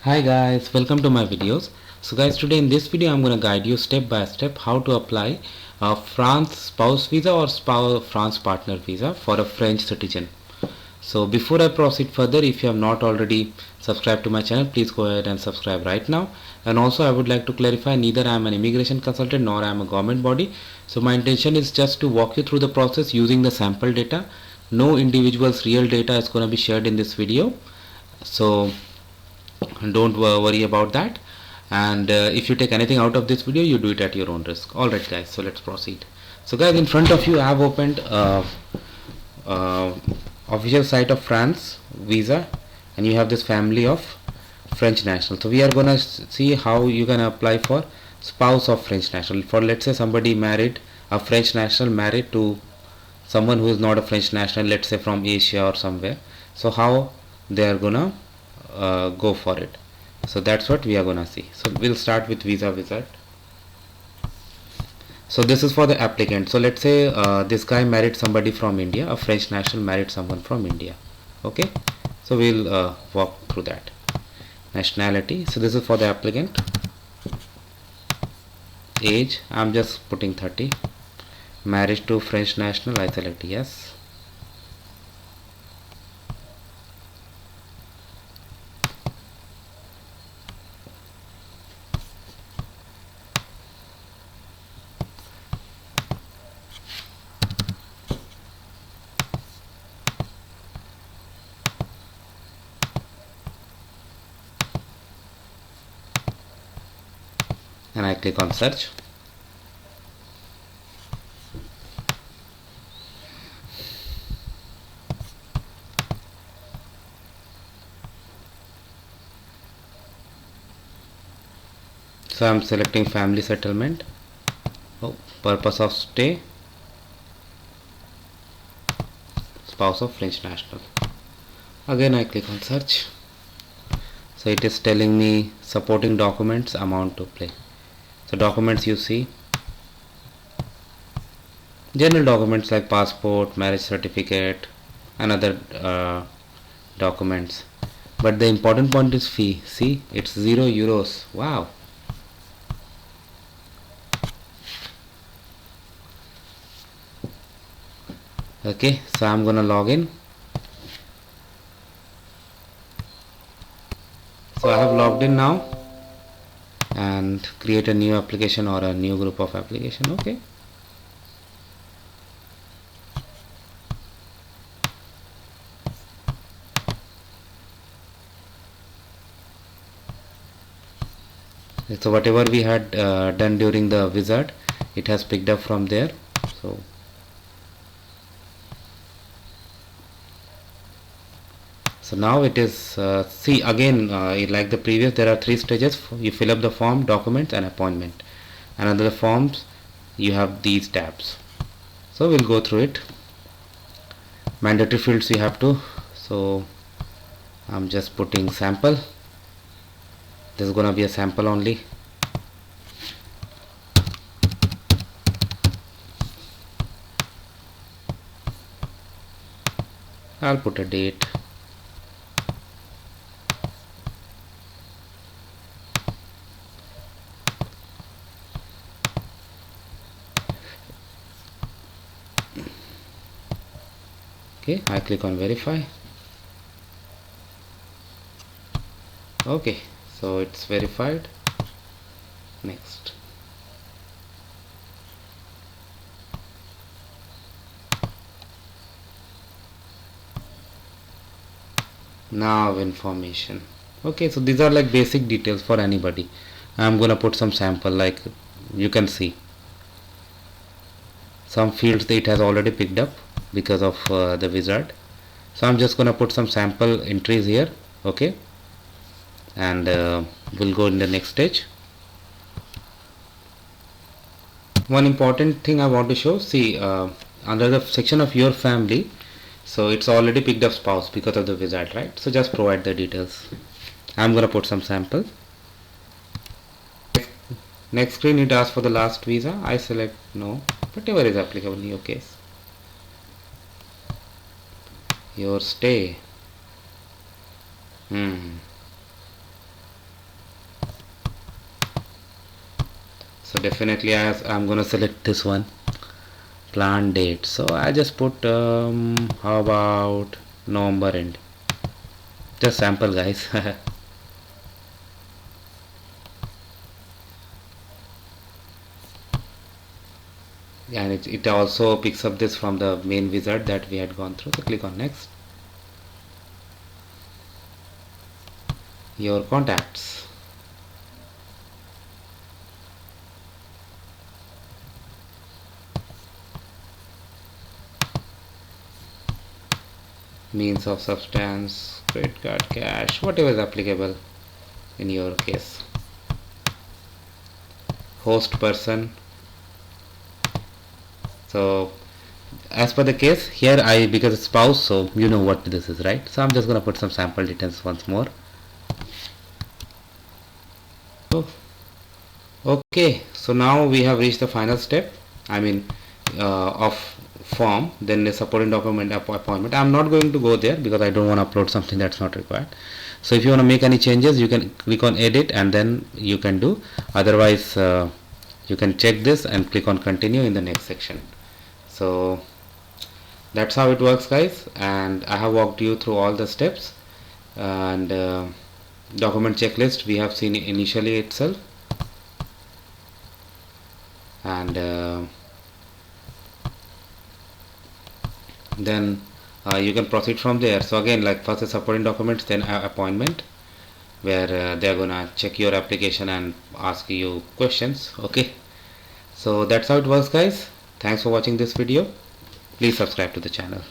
Hi guys, welcome to my videos. So guys, today in this video I'm going to guide you step by step how to apply a France spouse visa or France partner visa for a French citizen. So before I proceed further, if you have not already subscribed to my channel, please go ahead and subscribe right now. And also I would like to clarify, neither I am an immigration consultant nor I am a government body. So my intention is just to walk you through the process using the sample data. No individual's real data is going to be shared in this video. So don't worry about that, and if you take anything out of this video, you do it at your own risk. Alright guys, so let's proceed. So guys, in front of you I have opened uh, official site of France visa, and you have this family of French national. So we are gonna see how you can apply for spouse of French national. For, let's say, somebody married, a French national married to someone who is not a French national, let's say from Asia or somewhere. So how they are gonna go for it. So that's what we are gonna see. So we'll start with visa wizard. So this is for the applicant. So let's say this guy married somebody from India, a French national married someone from India. Okay, so we'll walk through that. Nationality, so this is for the applicant. Age, I'm just putting 30. Marriage to French national, I select yes. And I click on search. So I'm selecting family settlement. Oh, purpose of stay, spouse of French national. Again I click on search. So it is telling me supporting documents, amount to pay. So documents, you see general documents like passport, marriage certificate, and other documents. But the important point is fee. See, it's €0. Wow. Okay, so I'm gonna log in. So I have logged in now, and create a new application or a new group of application. Okay. So whatever we had done during the wizard, it has picked up from there. So now it is, see again, like the previous, there are 3 stages. You fill up the form, documents, and appointment. And under the forms you have these tabs. So we'll go through it. Mandatory fields you have to, so I'm just putting sample. This is gonna be a sample only. I'll put a date. Okay, I click on verify. Okay, so it's verified. Next. Now information. Okay, so these are like basic details for anybody. I'm gonna put some sample, like you can see some fields that it has already picked up because of the wizard. So I'm just gonna put some sample entries here. Okay, and we'll go in the next stage. One important thing I want to show, see under the section of your family, so it's already picked up spouse because of the wizard, right? So just provide the details. I'm gonna put some sample. Next screen, it asks for the last visa. I select no, whatever is applicable in your case. Your stay. So definitely I'm gonna select this one, plan date. So I just put how about November end, just sample guys. And it also picks up this from the main wizard that we had gone through. So click on next. Your contacts, means of substance, credit card, cash, whatever is applicable in your case, host person. So as per the case here, because it's spouse, so you know what this is, right? So I'm just gonna put some sample details once more. Oh, okay, so now we have reached the final step, I mean of form, then the supporting document appointment. I'm not going to go there because I don't want to upload something that's not required. So if you want to make any changes, you can click on edit and then you can do. Otherwise you can check this and click on continue in the next section. So that's how it works guys, and I have walked you through all the steps. And document checklist we have seen initially itself, and then you can proceed from there. So again, like first the supporting documents, then appointment, where they're gonna check your application and ask you questions. Okay, so that's how it works guys. Thanks for watching this video. Please subscribe to the channel.